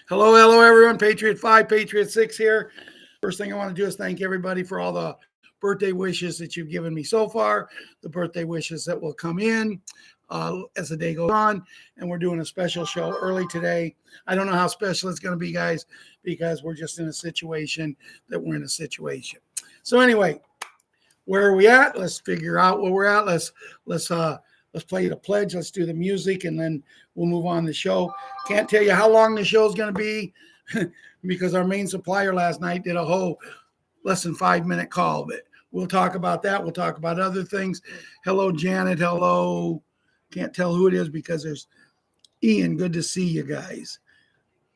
Hello, everyone. Patriot 5, Patriot 6 here. First thing I want to do is thank everybody for all the birthday wishes that you've given me so far, the birthday wishes that will come in as the day goes on. And we're doing a special show early today. I don't know how special it's going to be, guys, because we're just in a situation that we're in a situation. So anyway, where are we at? Let's figure out where we're at. Let's play the pledge. Let's do the music, and then we'll move on the show. Can't tell you how long the show is going to be because our main supplier last night did a whole less than 5-minute call. But we'll talk about that. We'll talk about other things. Hello, Janet. Hello. Can't tell who it is because there's Ian. Good to see you guys.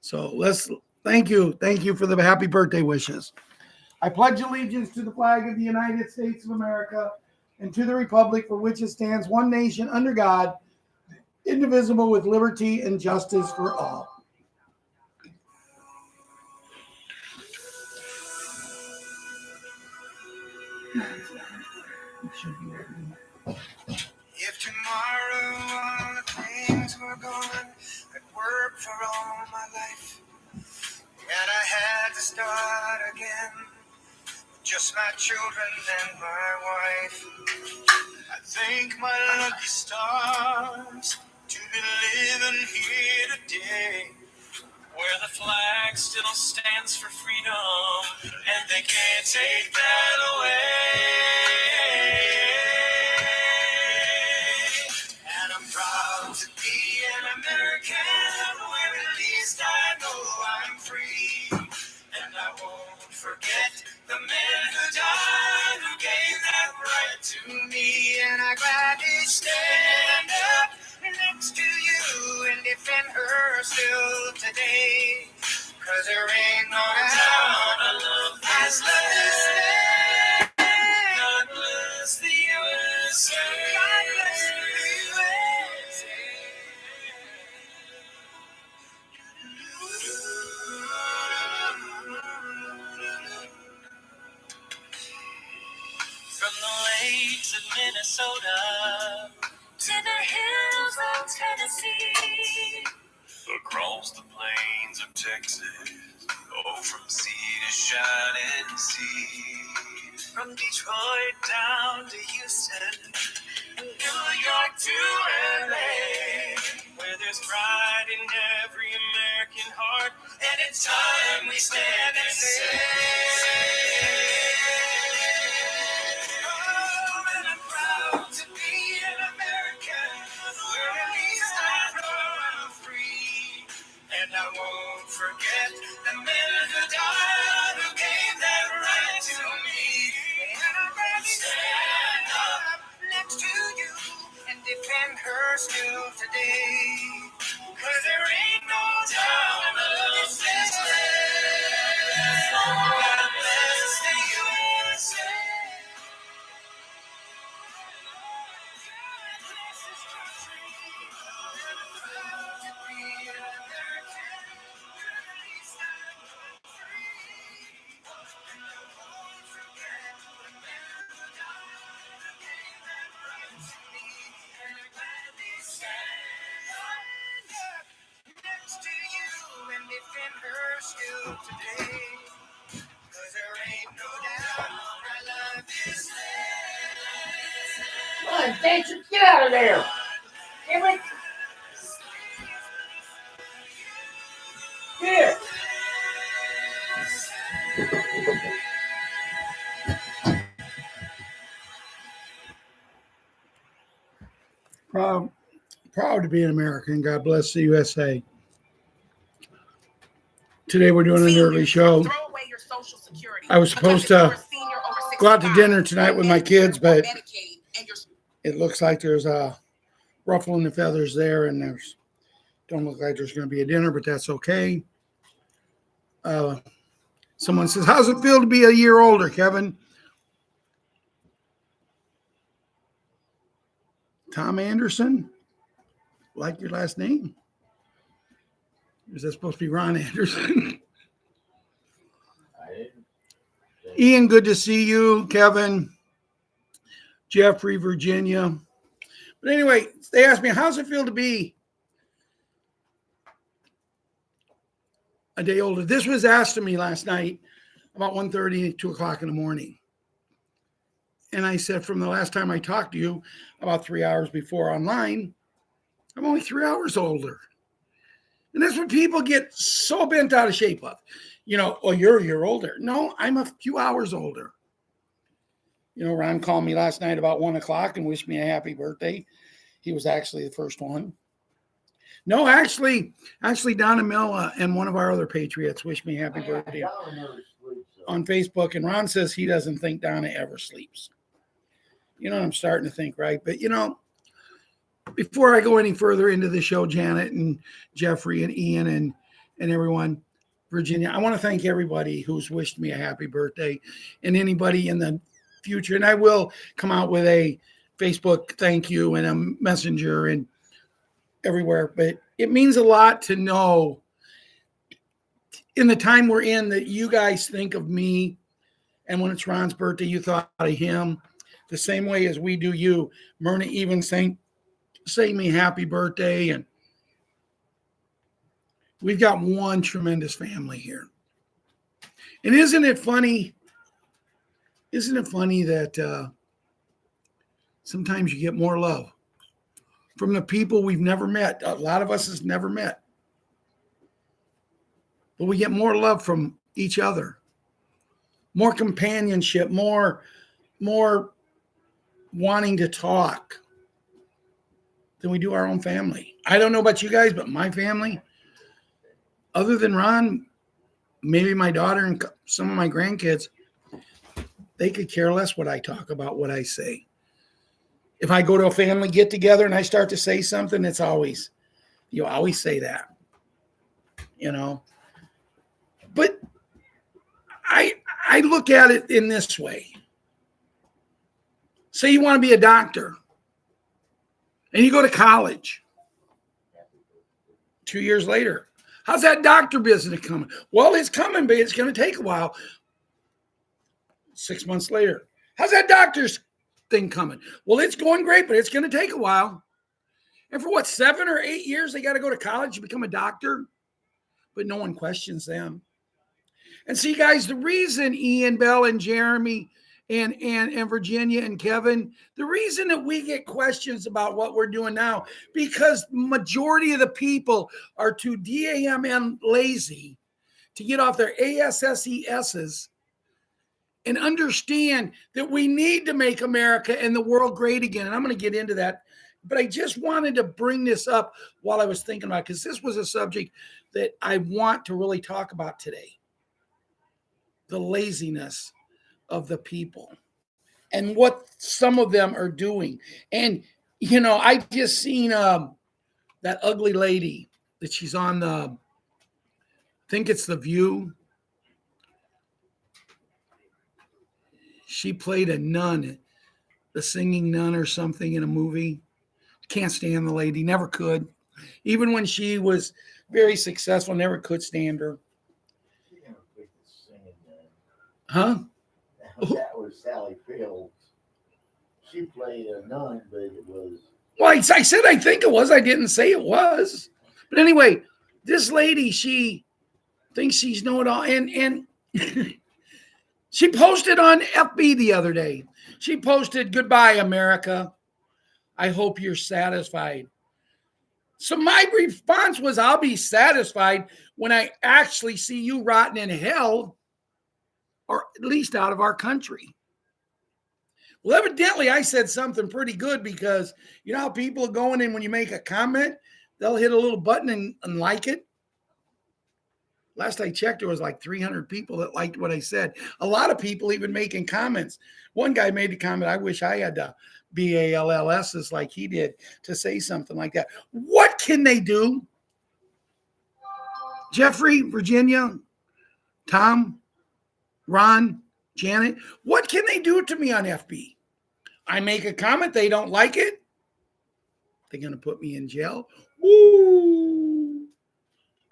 So thank you. Thank you for the happy birthday wishes. I pledge allegiance to the flag of the United States of America and to the republic for which it stands, one nation under God, indivisible, with liberty and justice for all. If tomorrow all the things were gone, I'd work for all my life, and I had to start again. Just my children and my wife. I thank my lucky stars to be living here today, where the flag still stands for freedom, and they can't take that away. And I'm proud to be an American, where at least I know I'm free, and I won't forget the men who died, who gave that right to me. And I gladly stand up next to you and defend her still today, 'cause there ain't no doubt as love is there. God bless the USA. God bless the USA. From the lakes of Minnesota to the hills of Tennessee, across the plains of Texas, oh, from sea to shining sea, from Detroit down to Houston, and New York to LA, where there's pride in every American heart, and it's time we stand and say, and I won't forget the men who died, who gave that right to me. And I'm ready to stand up next to you and defend her still today, 'cause there ain't no doubt about this land. God bless the USA. God bless this country. I'm proud to be an American. At least I'm free. And I won't forget the men who died, who gave that right to me. And I gladly stand up next to you and defend her still today, 'cause there ain't no doubt I love this land. Come on, Jason, get out of there. Damn it. Here. Proud to be an American. God bless the USA. Today we're doing an early show. I was supposed to go out to dinner tonight with my kids, but it looks like there's a ruffle in the feathers there, and don't look like there's going to be a dinner, but that's okay. Someone says, how's it feel to be a year older, Kevin? Tom Anderson? Like your last name? Is that supposed to be Ron Anderson? Ian, good to see you. Kevin, Jeffrey, Virginia. But anyway, they asked me, how's it feel to be a day older. This was asked to me last night about 1:30, 2 o'clock in the morning. And I said, from the last time I talked to you, about 3 hours before online, I'm only 3 hours older. And that's what people get so bent out of shape of. Oh, you're a year older. No, I'm a few hours older. Ron called me last night about 1 o'clock and wished me a happy birthday. He was actually the first one. No, actually, Donna Miller and one of our other Patriots wished me happy birthday on Facebook. And Ron says he doesn't think Donna ever sleeps. I'm starting to think, right? But, before I go any further into the show, Janet and Jeffrey and Ian and everyone, Virginia, I want to thank everybody who's wished me a happy birthday and anybody in the future. And I will come out with a Facebook thank you and a messenger and everywhere. But it means a lot to know in the time we're in that you guys think of me. And when it's Ron's birthday, you thought of him the same way as we do you. Myrna even saying me happy birthday. And we've got one tremendous family here. And isn't it funny? Isn't it funny that sometimes you get more love from the people we've never met? A lot of us has never met. But we get more love from each other, more companionship, more wanting to talk than we do our own family. I don't know about you guys, but my family, other than Ron, maybe my daughter and some of my grandkids, they could care less what I talk about, what I say. If I go to a family get together and I start to say something, it's always, you always say that, But I look at it in this way. Say you want to be a doctor and you go to college 2 years later. How's that doctor business coming? Well, it's coming, but it's going to take a while. 6 months later. How's that doctor's thing coming? Well, it's going great, but it's going to take a while. And for 7 or 8 years, they got to go to college to become a doctor, but no one questions them. And see, guys, the reason Ian, Bell, and Jeremy and Virginia and Kevin, the reason that we get questions about what we're doing now, because majority of the people are too DAMN lazy to get off their ASSESs and understand that we need to make America and the world great again. And I'm going to get into that. But I just wanted to bring this up while I was thinking about it, because this was a subject that I want to really talk about today. The laziness of the people and what some of them are doing. And, I just seen that ugly lady that she's on I think it's The View. She played a nun, the singing nun or something in a movie. Can't stand the lady, never could. Even when she was very successful, never could stand her. Huh? That was Sally Fields. She played a nun, but it was... Well, I said I think it was. I didn't say it was. But anyway, this lady, she thinks she's know-it-all. And she posted on FB the other day. She posted, "Goodbye, America. I hope you're satisfied." So my response was, I'll be satisfied when I actually see you rotting in hell, or at least out of our country. Well, evidently I said something pretty good, because you know how people are going in when you make a comment, they'll hit a little button and like it. Last I checked, there was like 300 people that liked what I said. A lot of people even making comments. One guy made the comment, "I wish I had the BALLSs like he did to say something like that." What can they do? Jeffrey, Virginia, Tom, Ron, Janet, what can they do to me on FB? I make a comment, they don't like it, they're going to put me in jail. Woo!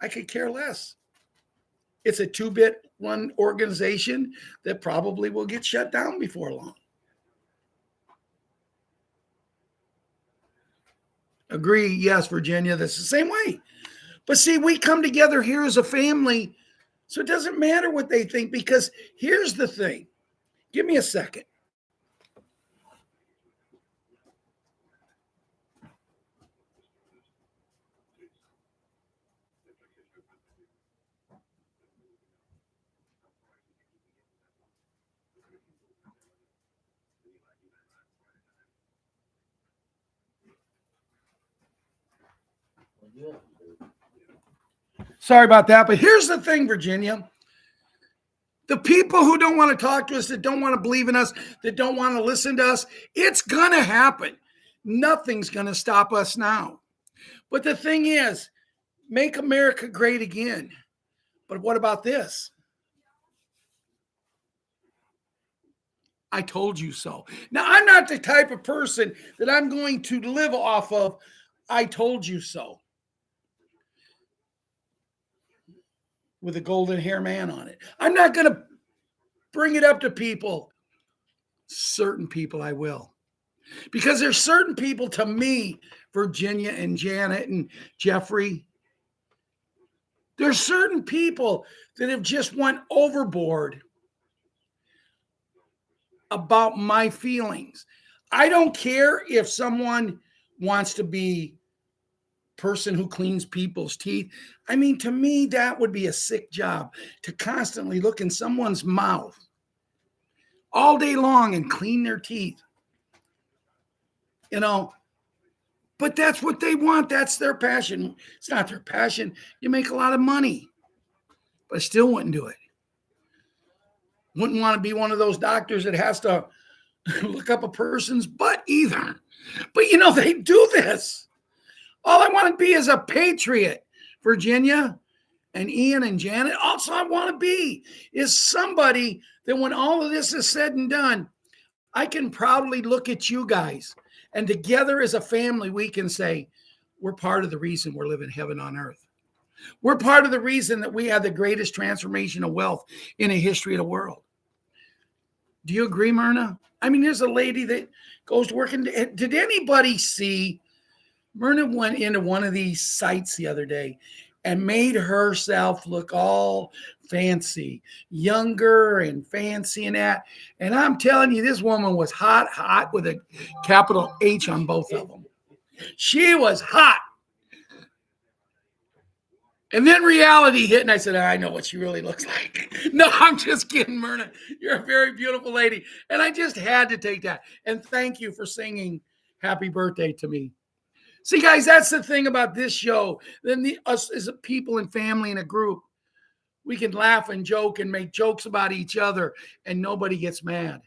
I could care less. It's a 2-bit run organization that probably will get shut down before long. Agree, yes, Virginia, that's the same way. But see, we come together here as a family, so it doesn't matter what they think, because here's the thing. Give me a second. Sorry about that, but here's the thing, Virginia. The people who don't want to talk to us, that don't want to believe in us, that don't want to listen to us, it's going to happen. Nothing's going to stop us now. But the thing is, make America great again. But what about this? I told you so. Now, I'm not the type of person that I'm going to live off of I told you so with a golden hair man on it. I'm not going to bring it up to people. Certain people I will. Because there's certain people to me, Virginia and Janet and Jeffrey, there's certain people that have just went overboard about my feelings. I don't care if someone wants to be person who cleans people's teeth. I mean, to me, that would be a sick job, to constantly look in someone's mouth all day long and clean their teeth. You know, but that's what they want. That's their passion. It's not their passion. You make a lot of money, but I still wouldn't do it. Wouldn't want to be one of those doctors that has to look up a person's butt either. But you know, they do this. All I want to be is a patriot, Virginia and Ian and Janet. Also, I want to be is somebody that when all of this is said and done, I can proudly look at you guys, and together as a family, we can say, we're part of the reason we're living heaven on earth. We're part of the reason that we have the greatest transformation of wealth in the history of the world. Do you agree, Myrna? I mean, there's a lady that goes to work. And did anybody see? Myrna went into one of these sites the other day and made herself look all fancy, younger and fancy and that. And I'm telling you, this woman was hot with a capital H on both of them. She was hot. And then reality hit, and I said, I know what she really looks like. No, I'm just kidding, Myrna. You're a very beautiful lady. And I just had to take that. And thank you for singing happy birthday to me. See, guys, that's the thing about this show. Then us as a people and family in a group, we can laugh and joke and make jokes about each other, and nobody gets mad.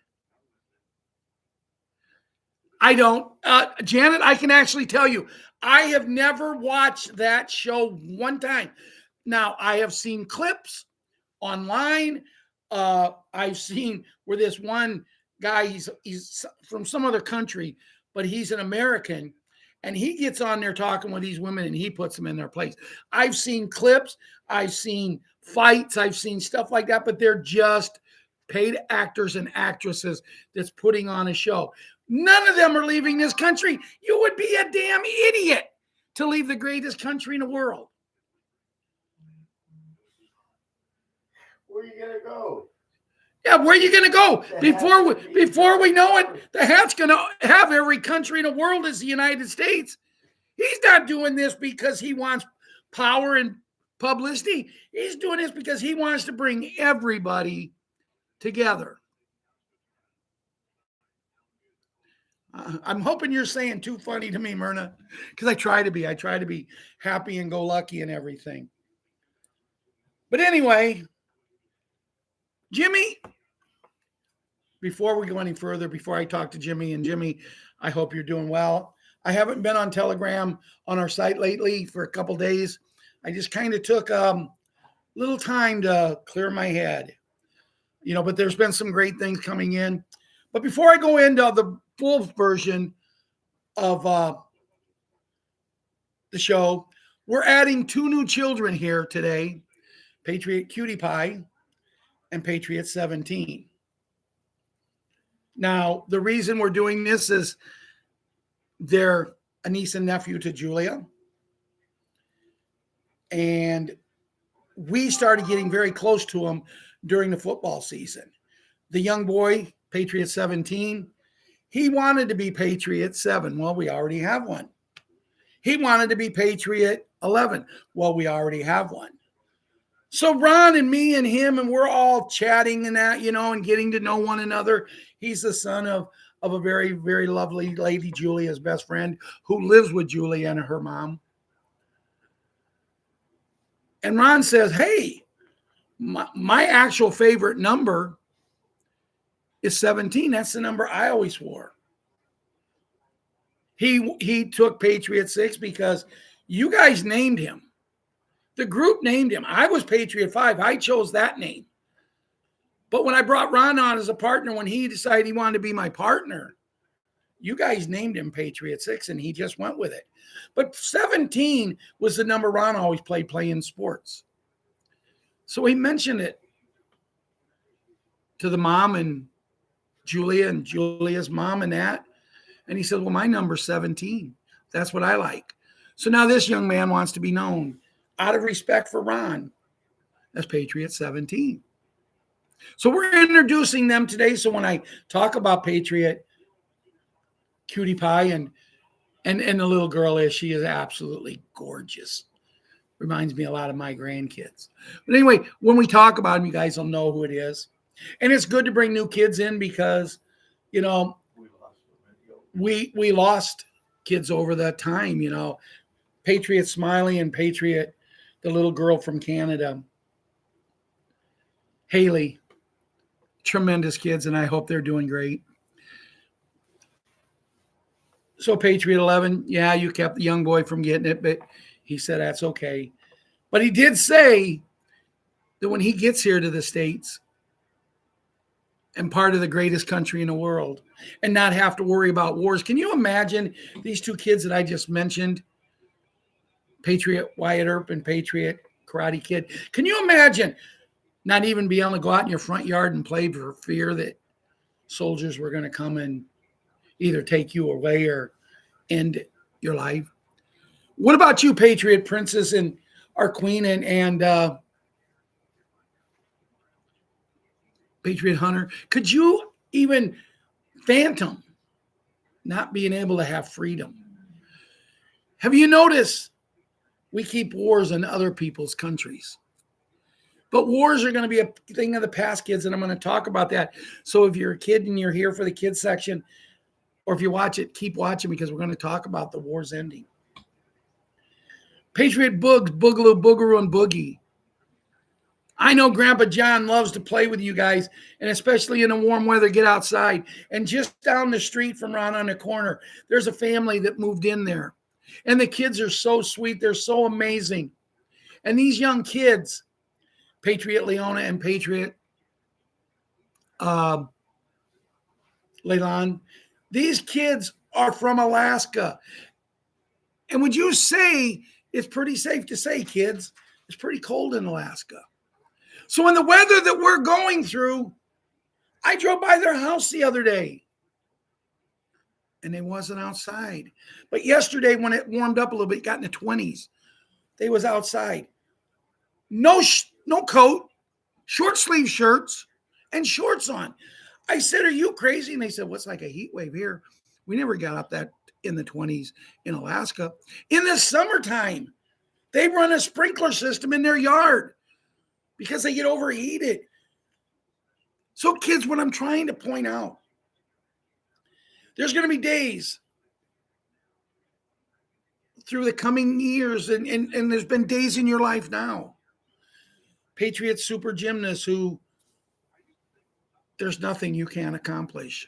I don't. Janet, I can actually tell you, I have never watched that show one time. Now, I have seen clips online. I've seen where this one guy, he's from some other country, but he's an American, and he gets on there talking with these women, and he puts them in their place. I've seen clips. I've seen fights. I've seen stuff like that, but they're just paid actors and actresses that's putting on a show. None of them are leaving this country. You would be a damn idiot to leave the greatest country in the world. Where are you gonna go? Yeah, where are you going to go? Before we know it, the hat's going to have every country in the world as the United States. He's not doing this because he wants power and publicity. He's doing this because he wants to bring everybody together. I'm hoping you're saying too funny to me, Myrna, because I try to be. I try to be happy and go lucky and everything. But anyway, Jimmy, before we go any further, before I talk to Jimmy, and Jimmy, I hope you're doing well. I haven't been on Telegram on our site lately for a couple days. I just kind of took a little time to clear my head, but there's been some great things coming in. But before I go into the full version of the show, we're adding 2 new children here today, Patriot Cutie Pie and Patriot 17. Now, the reason we're doing this is they're a niece and nephew to Julia. And we started getting very close to him during the football season. The young boy, Patriot 17, he wanted to be Patriot 7. Well, we already have one. He wanted to be Patriot 11. Well, we already have one. So Ron and me and him, and we're all chatting and that, and getting to know one another. He's the son of a very, very lovely lady, Julia's best friend, who lives with Julia and her mom. And Ron says, hey, my actual favorite number is 17. That's the number I always wore. He took Patriot 6 because you guys named him. The group named him. I was Patriot 5. I chose that name. But when I brought Ron on as a partner, when he decided he wanted to be my partner, you guys named him Patriot 6, and he just went with it. But 17 was the number Ron always playing sports. So he mentioned it to the mom and Julia's mom and that. And he said, well, my number's 17. That's what I like. So now this young man wants to be known, out of respect for Ron, as Patriot 17. So we're introducing them today. So when I talk about Patriot Cutie Pie and the little girl she is absolutely gorgeous. Reminds me a lot of my grandkids. But anyway, when we talk about them, you guys will know who it is. And it's good to bring new kids in because, we lost kids over that time, Patriot Smiley and Patriot, the little girl from Canada, Haley, tremendous kids, and I hope they're doing great. So Patriot 11, yeah, you kept the young boy from getting it, but he said that's okay. But he did say that when he gets here to the States and part of the greatest country in the world and not have to worry about wars. Can you imagine these two kids that I just mentioned, Patriot Wyatt Earp and Patriot Karate Kid? Can you imagine not even being able to go out in your front yard and play for fear that soldiers were going to come and either take you away or end your life? What about you, Patriot Princess and our Queen and Patriot Hunter? Could you even fathom not being able to have freedom? Have you noticed we keep wars in other people's countries? But wars are going to be a thing of the past, kids, and I'm going to talk about that. So if you're a kid and you're here for the kids section, or if you watch it, keep watching because we're going to talk about the wars ending. Patriot Boogs, Boogaloo, Boogaroo, and Boogie. I know Grandpa John loves to play with you guys, and especially in the warm weather, get outside. And just down the street from Ron on the corner, there's a family that moved in there. And the kids are so sweet. They're so amazing. And these young kids, Patriot Leona and Patriot Leilon, these kids are from Alaska. And would you say, it's pretty safe to say, kids, it's pretty cold in Alaska. So in the weather that we're going through, I drove by their house the other day and they wasn't outside. But yesterday when it warmed up a little bit, got in the 20s, they was outside. No coat, short sleeve shirts, and shorts on. I said, are you crazy? And they said, what's like a heat wave here? We never got up that in the 20s in Alaska. In the summertime, they run a sprinkler system in their yard because they get overheated. So kids, what I'm trying to point out, there's going to be days through the coming years, and there's been days in your life now. Patriot super gymnast who there's nothing you can't accomplish.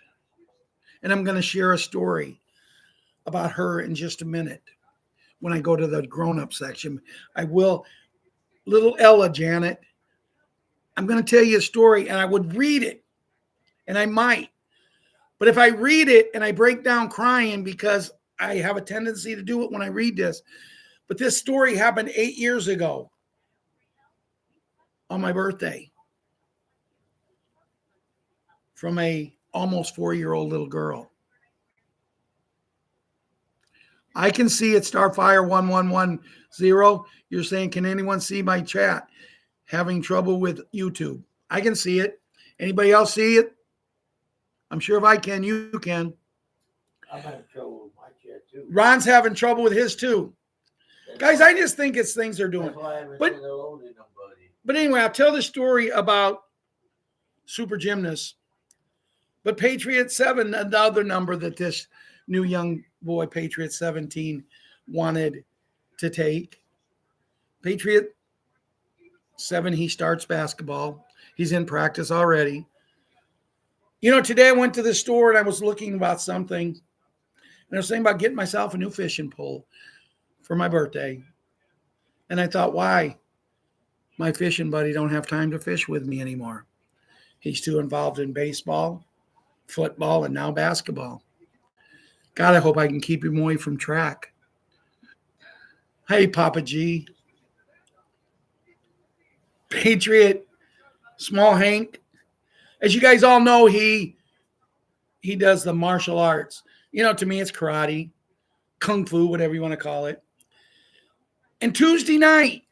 And I'm going to share a story about her in just a minute when I go to the grown-up section. I will. Little Ella, Janet, I'm going to tell you a story, and I would read it, and I might. But if I read it and I break down crying because I have a tendency to do it when I read this. But this story happened 8 years ago on my birthday from a almost 4-year-old little girl. I can see it, Starfire1110. You're saying, can anyone see my chat? Having trouble with YouTube. I can see it. Anybody else see it? I'm sure if I can, you can. I'm having trouble with my chat too. Ron's having trouble with his too. Guys, I just think it's things they're doing. That's why I haven't But- said hello to nobody. But anyway, I'll tell the story about Super Gymnast. But Patriot 7, another number that this new young boy, Patriot 17, wanted to take. Patriot 7, he starts basketball. He's in practice already. You know, today I went to the store and I was looking about something. And I was thinking about getting myself a new fishing pole for my birthday. And I thought, why? My fishing buddy don't have time to fish with me anymore. He's too involved in baseball, football, and now basketball. God, I hope I can keep him away from track. Hey, Papa G. Patriot, Small Hank. As you guys all know, he does the martial arts. You know, to me, it's karate, kung fu, whatever you want to call it. And Tuesday night,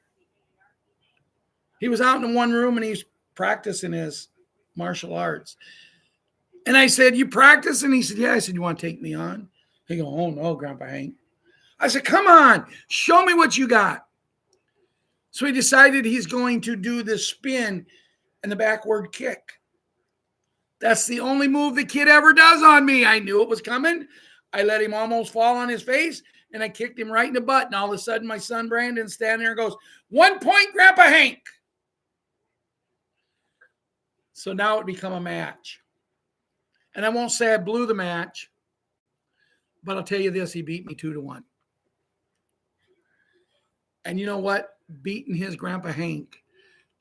he was out in one room and he's practicing his martial arts. And I said, you practice? And he said, yeah. I said, you want to take me on? He go, oh, no, Grandpa Hank. I said, come on, show me what you got. So he decided he's going to do the spin and the backward kick. That's the only move the kid ever does on me. I knew it was coming. I let him almost fall on his face, and I kicked him right in the butt. And all of a sudden, my son Brandon's standing there and goes, 1 point, Grandpa Hank. So now it become a match. And I won't say I blew the match, but I'll tell you this, he beat me 2-1. And you know what? Beating his Grandpa Hank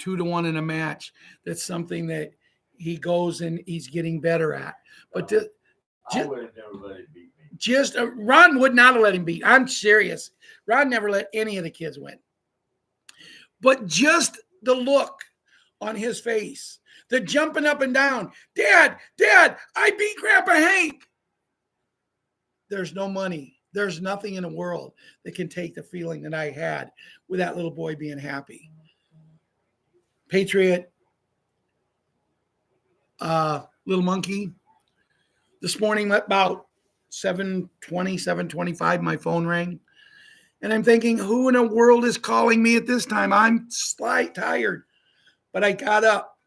2-1 in a match, that's something that he goes and he's getting better at. But I would have never let it beat me. just Ron would not have let him beat. I'm serious. Ron never let any of the kids win. But just the look on his face, the jumping up and down, Dad, I beat Grandpa Hank. There's no money. There's nothing in the world that can take the feeling that I had with that little boy being happy. Patriot, little monkey, this morning at about 7:20, 7:25, my phone rang. And I'm thinking, who in the world is calling me at this time? I'm tired. But I got up.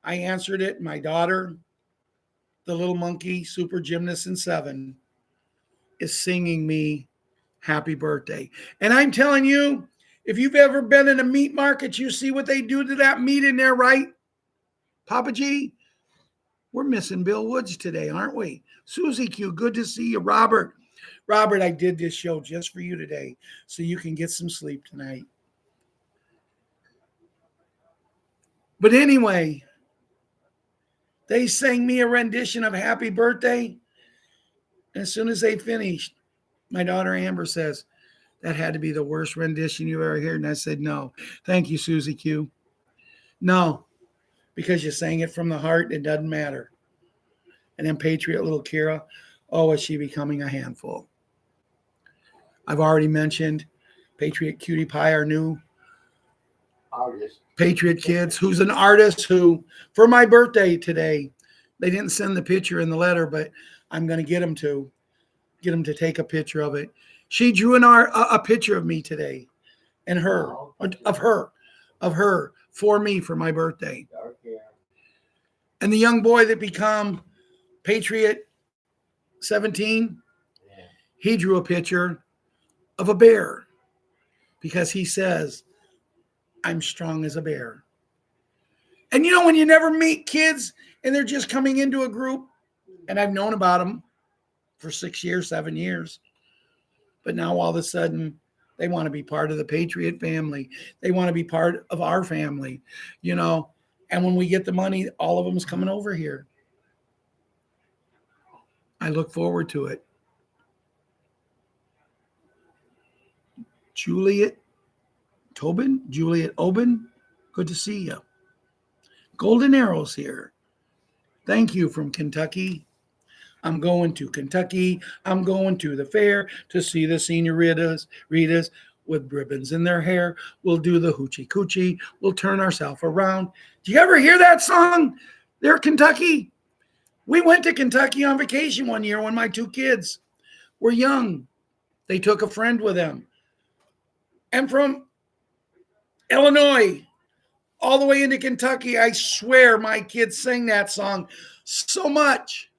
I answered it. My daughter, the little monkey, Super Gymnast in 7, is singing me happy birthday. And I'm telling you, if you've ever been in a meat market, you see what they do to that meat in there, right? Papa G, we're missing Bill Woods today, aren't we? Susie Q, good to see you. Robert, I did this show just for you today so you can get some sleep tonight. But anyway, they sang me a rendition of Happy Birthday. And as soon as they finished, my daughter Amber says, that had to be the worst rendition you've ever heard. And I said, no. Thank you, Susie Q. No, because you sang it from the heart. It doesn't matter. And then Patriot little Kira, oh, is she becoming a handful? I've already mentioned Patriot Cutie Pie, our new Artist. Patriot Kids, who's an artist who, for my birthday today, they didn't send the picture in the letter, but I'm going to get them to take a picture of it. She drew a picture of me today and her, of her for me for my birthday. Dark hair. And the young boy that become Patriot 17, Yeah. he drew a picture of a bear because he says, I'm strong as a bear. And you know, when you never meet kids and they're just coming into a group, and I've known about them for 6 years, 7 years, but now all of a sudden they want to be part of the Patriot family. They want to be part of our family, you know, and when we get the money, all of them is coming over here. I look forward to it. Juliet Oben, good to see you. Golden Arrows here. Thank you from Kentucky. I'm going to Kentucky. I'm going to the fair to see the senoritas with ribbons in their hair. We'll do the hoochie coochie. We'll turn ourselves around. Do you ever hear that song? There, Kentucky. We went to Kentucky on vacation one year when my 2 kids were young. They took a friend with them. And from Illinois all the way into Kentucky, I swear my kids sang that song so much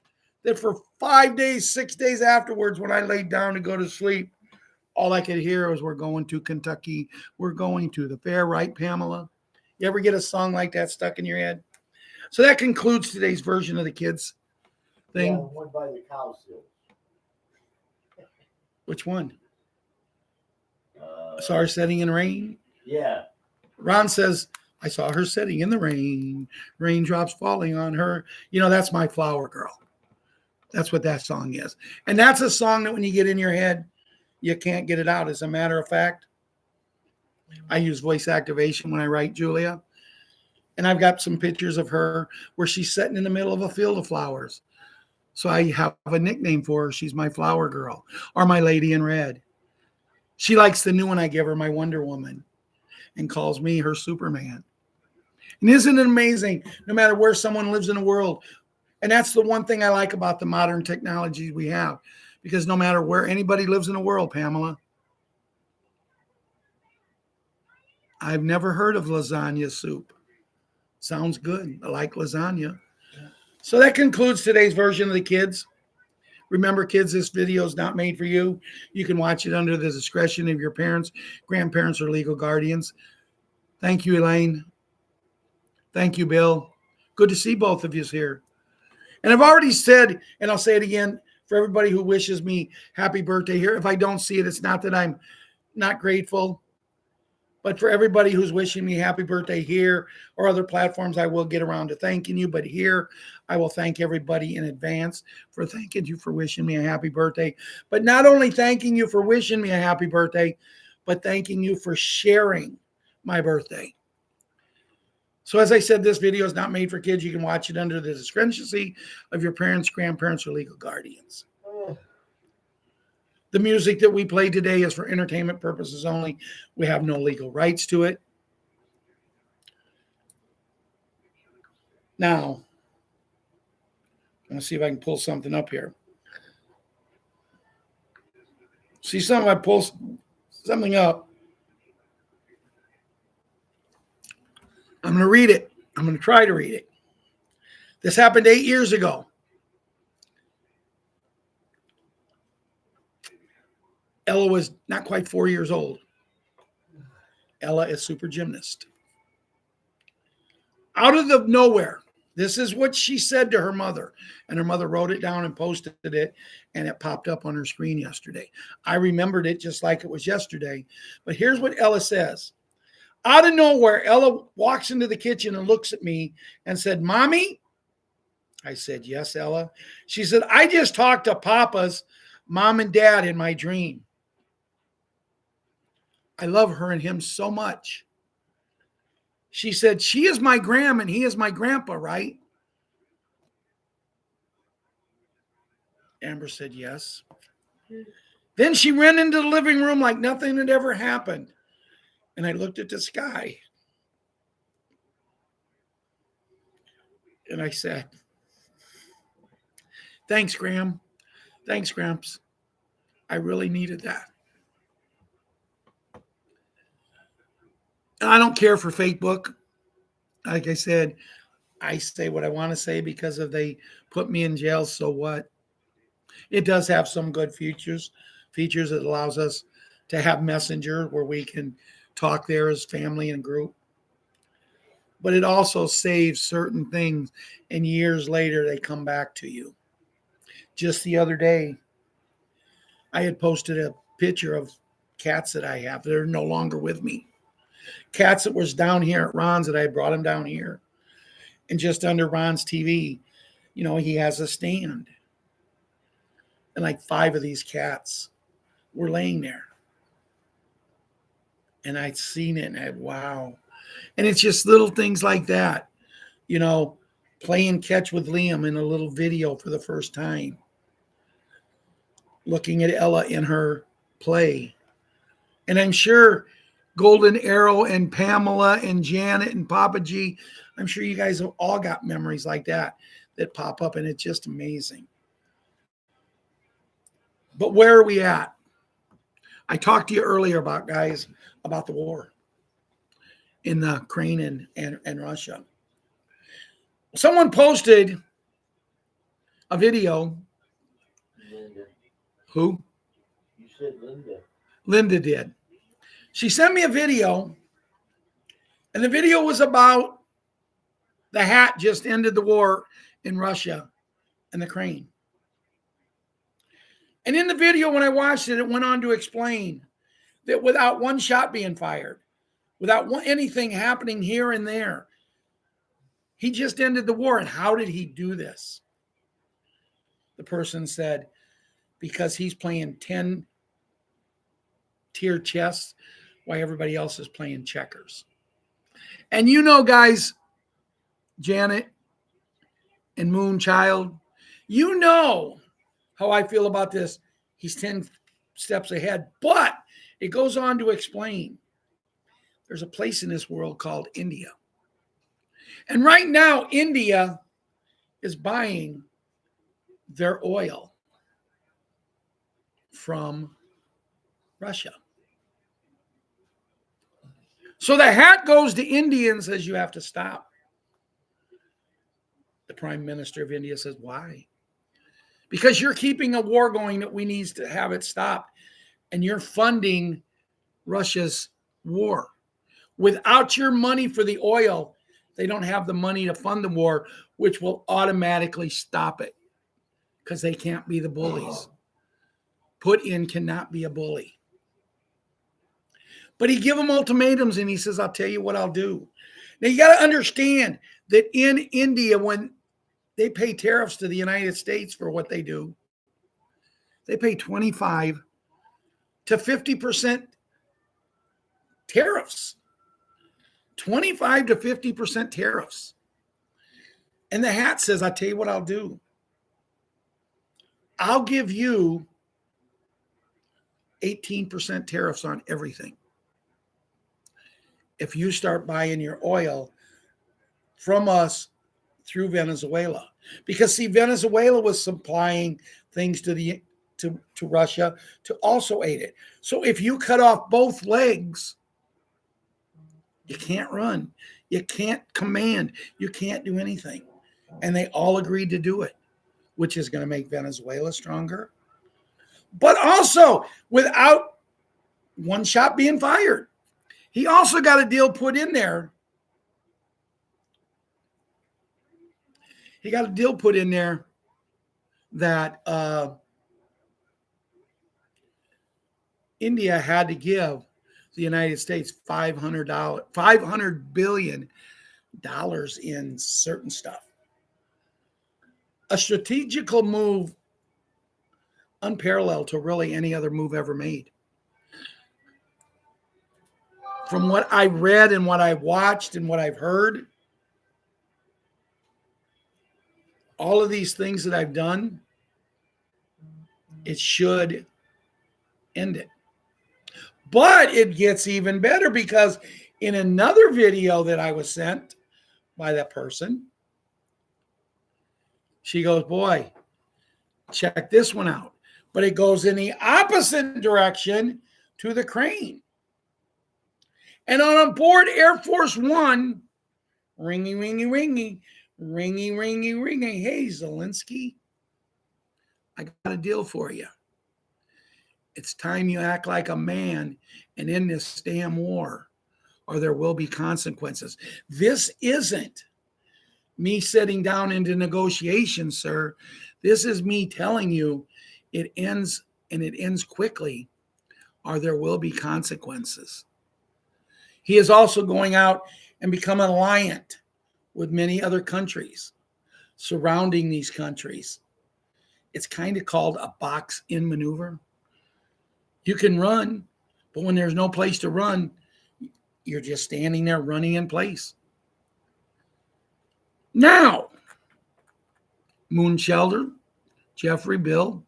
that for 5 days, 6 days afterwards, when I laid down to go to sleep, all I could hear was, we're going to Kentucky. We're going to the fair, right, Pamela? You ever get a song like that stuck in your head? So that concludes today's version of the kids thing. Yeah, one by the cow sills. Which one? Saw her setting in rain. Yeah. Ron says, I saw her sitting in the rain, raindrops falling on her. You know, that's my flower girl. That's what that song is. And that's a song that when you get in your head, you can't get it out. As a matter of fact, I use voice activation when I write Julia. And I've got some pictures of her where she's sitting in the middle of a field of flowers. So I have a nickname for her. She's my flower girl, or my lady in red. She likes the new one I give her, my Wonder Woman, and calls me her Superman. And isn't it amazing, no matter where someone lives in the world? And that's the one thing I like about the modern technology we have, because no matter where anybody lives in the world, Pamela, I've never heard of lasagna soup. Sounds good. I like lasagna. So that concludes today's version of the kids. Remember, kids, this video is not made for you. You can watch it under the discretion of your parents, grandparents, or legal guardians. Thank you, Elaine. Thank you, Bill. Good to see both of you here. And I've already said, and I'll say it again, for everybody who wishes me happy birthday here, if I don't see it, it's not that I'm not grateful. But for everybody who's wishing me happy birthday here or other platforms, I will get around to thanking you. But here, I will thank everybody in advance for thanking you for wishing me a happy birthday. But not only thanking you for wishing me a happy birthday, but thanking you for sharing my birthday. So as I said, this video is not made for kids. You can watch it under the discretion of your parents, grandparents, or legal guardians. The music that we play today is for entertainment purposes only. We have no legal rights to it. Now, I'm going to see if I can pull something up here. See something, I pull something up. I'm going to read it. I'm going to try to read it. This happened 8 years ago. Ella was not quite 4 years old. Ella is super gymnast. Out of the nowhere, this is what she said to her mother. And her mother wrote it down and posted it, and it popped up on her screen yesterday. I remembered it just like it was yesterday. But here's what Ella says. Out of nowhere, Ella walks into the kitchen and looks at me and said, Mommy? I said, yes, Ella. She said, I just talked to Papa's mom and dad in my dream. I love her and him so much. She said, she is my grandma and he is my grandpa, right? Amber said, yes. Then she ran into the living room like nothing had ever happened. And I looked at the sky. And I said, thanks, Graham. Thanks, Gramps. I really needed that. And I don't care for Facebook. Like I said, I say what I want to say because if they put me in jail, so what? It does have some good features. Features that allows us to have Messenger where we can talk there as family and group. But it also saves certain things, and years later they come back to you. Just the other day, I had posted a picture of cats that I have. They're no longer with me. Cats that was down here at Ron's that I had brought him down here. And just under Ron's TV, you know, he has a stand. And like 5 of these cats were laying there. And I'd seen it and I had, wow. And it's just little things like that. You know, playing catch with Liam in a little video for the first time. looking at Ella in her play. And I'm sure Golden Arrow and Pamela and Janet and Papa G, I'm sure you guys have all got memories like that pop up, and it's just amazing. But where are we at? I talked to you earlier about the war in the Ukraine and Russia. Someone posted a video. Linda. Who? You said Linda. Linda did. She sent me a video, and the video was about the hat just ended the war in Russia and the Ukraine. And in the video, when I watched it, it went on to explain that without one shot being fired, without anything happening here and there, he just ended the war. And how did he do this? The person said, because he's playing 10-tier chess while everybody else is playing checkers. And you know, guys, Janet and Moonchild, you know how I feel about this. He's 10 steps ahead, but it goes on to explain there's a place in this world called India. And right now, India is buying their oil from Russia. So the hat goes to India and says, you have to stop. The Prime Minister of India says, why? Because you're keeping a war going that we need to have it stopped. And you're funding Russia's war. Without your money for the oil, they don't have the money to fund the war, which will automatically stop it because they can't be the bullies. Putin cannot be a bully. But he give them ultimatums and he says, I'll tell you what I'll do. Now you got to understand that in India, when they pay tariffs to the United States for what they do, they pay 25 to 50% tariffs. 25 to 50% tariffs. And the hat says, I'll tell you what I'll do. I'll give you 18% tariffs on everything if you start buying your oil from us through Venezuela. Because see, Venezuela was supplying things to Russia to also aid it. So if you cut off both legs, you can't run, you can't command, you can't do anything. And they all agreed to do it, which is going to make Venezuela stronger. But also without one shot being fired. He also got a deal put in there. He got a deal put in there that India had to give the United States $500 billion in certain stuff. A strategical move unparalleled to really any other move ever made. From what I read and what I've watched and what I've heard, all of these things that I've done, it should end it. But it gets even better because in another video that I was sent by that person, she goes, boy, check this one out. But it goes in the opposite direction to the crane. And on board Air Force One, ringy, ringy, ringy, ringy, ringy, ringy. Hey, Zelensky, I got a deal for you. It's time you act like a man and end this damn war, or there will be consequences. This isn't me sitting down into negotiations, sir. This is me telling you it ends, and it ends quickly, or there will be consequences. He is also going out and become an alliant with many other countries surrounding these countries. It's kind of called a box-in maneuver. You can run, but when there's no place to run, you're just standing there running in place. Now, Moon Shelter, Jeffrey, Bill,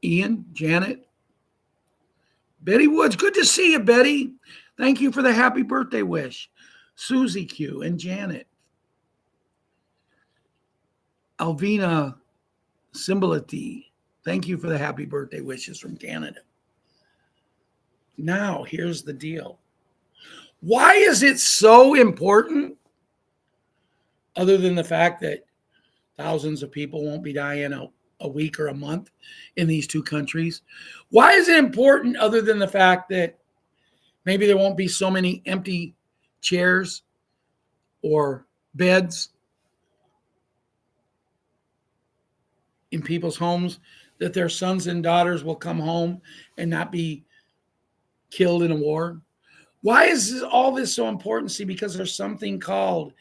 Ian, Janet, Betty Woods. Good to see you, Betty. Thank you for the happy birthday wish. Susie Q and Janet. Alvina Symbolity. Thank you for the happy birthday wishes from Canada. Now, here's the deal. Why is it so important? Other than the fact that thousands of people won't be dying a week or a month in these two countries. Why is it important other than the fact that maybe there won't be so many empty chairs or beds in people's homes, that their sons and daughters will come home and not be killed in a war? Why is all this so important? See, because there's something called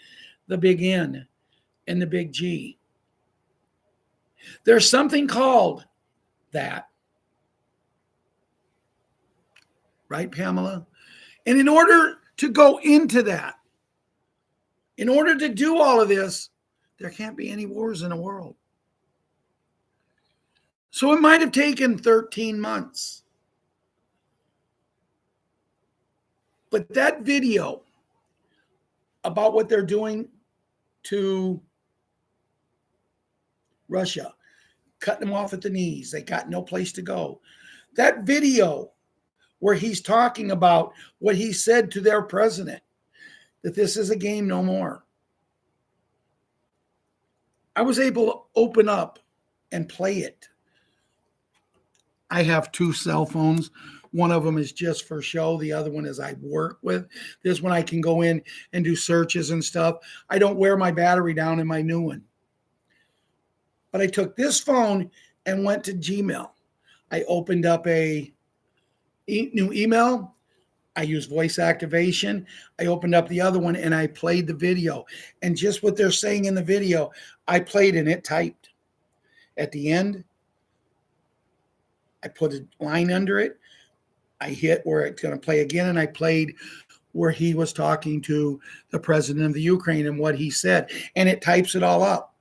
the big N and the big G. There's something called that. Right, Pamela? And in order to go into that, in order to do all of this, there can't be any wars in the world. So it might have taken 13 months. But that video about what they're doing to Russia, cutting them off at the knees, they got no place to go. That video where he's talking about what he said to their president, that this is a game no more. I was able to open up and play it. I have two cell phones. One of them is just for show. The other one is I work with. This one I can go in and do searches and stuff. I don't wear my battery down in my new one. But I took this phone and went to Gmail. I opened up a new email. I used voice activation. I opened up the other one and I played the video. And just what they're saying in the video, I played and it typed. At the end, I put a line under it. I hit where it's going to play again, and I played where he was talking to the president of the Ukraine and what he said. And it types it all up.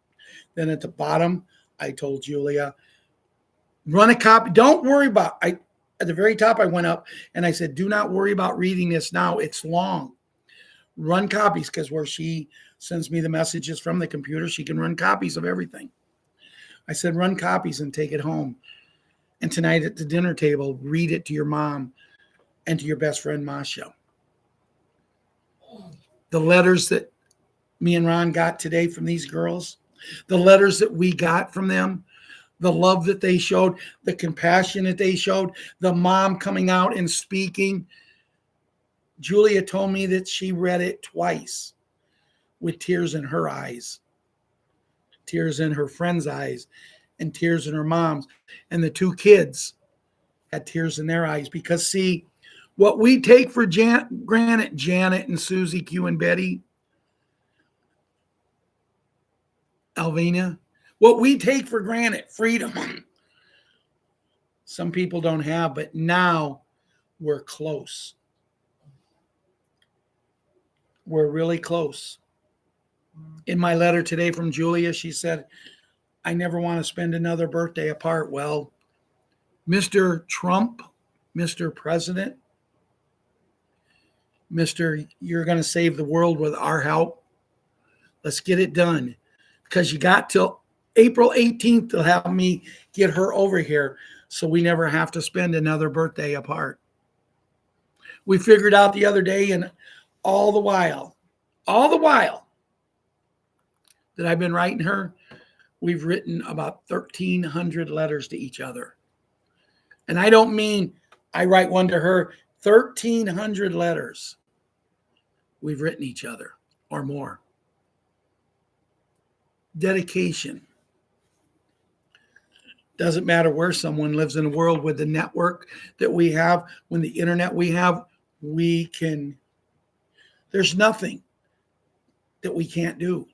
Then at the bottom, I told Julia, run a copy. Don't worry about it. At the very top, I went up and I said, do not worry about reading this now. It's long. Run copies, because where she sends me the messages from the computer, she can run copies of everything. I said, run copies and take it home. And tonight at the dinner table, read it to your mom and to your best friend, Masha. The letters that me and Ron got today from these girls, the letters that we got from them, the love that they showed, the compassion that they showed, the mom coming out and speaking. Julia told me that she read it twice with tears in her eyes, tears in her friend's eyes, and tears in her mom's. And the two kids had tears in their eyes because, see, what we take for granted, Janet and Susie Q and Betty, Alvina, what we take for granted, freedom, some people don't have, but now we're close. We're really close. In my letter today from Julia, she said, I never want to spend another birthday apart. Well, Mr. Trump, Mr. President, Mr. You're going to save the world with our help. Let's get it done. Because you got till April 18th to have me get her over here so we never have to spend another birthday apart. We figured out the other day, and all the while that I've been writing her, we've written about 1,300 letters to each other. And I don't mean I write one to her, 1,300 letters we've written each other or more. Dedication. Doesn't matter where someone lives in the world, with the network that we have, when the internet we have, we can, there's nothing that we can't do.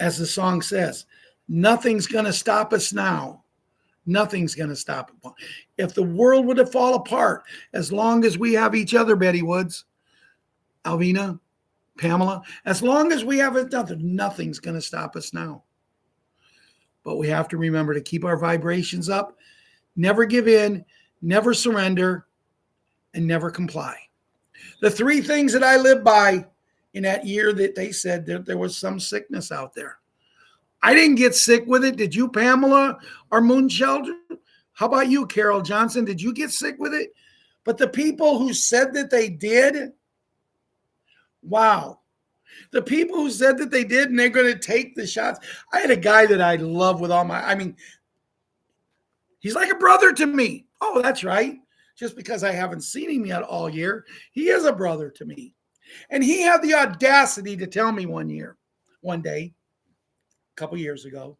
As the song says, nothing's going to stop us now. Nothing's going to stop it. If the world were to fall apart, as long as we have each other, Betty Woods, Alvina, Pamela, as long as we have nothing's going to stop us now. But we have to remember to keep our vibrations up, never give in, never surrender, and never comply. The three things that I lived by in that year that they said that there was some sickness out there. I didn't get sick with it. Did you, Pamela or Moonshelter? How about you, Carol Johnson? Did you get sick with it? But the people who said that they did, wow. The people who said that they did and they're going to take the shots. I had a guy that I love with all my, I mean, he's like a brother to me. Oh, that's right. Just because I haven't seen him yet all year, he is a brother to me. And he had the audacity to tell me one day, a couple years ago,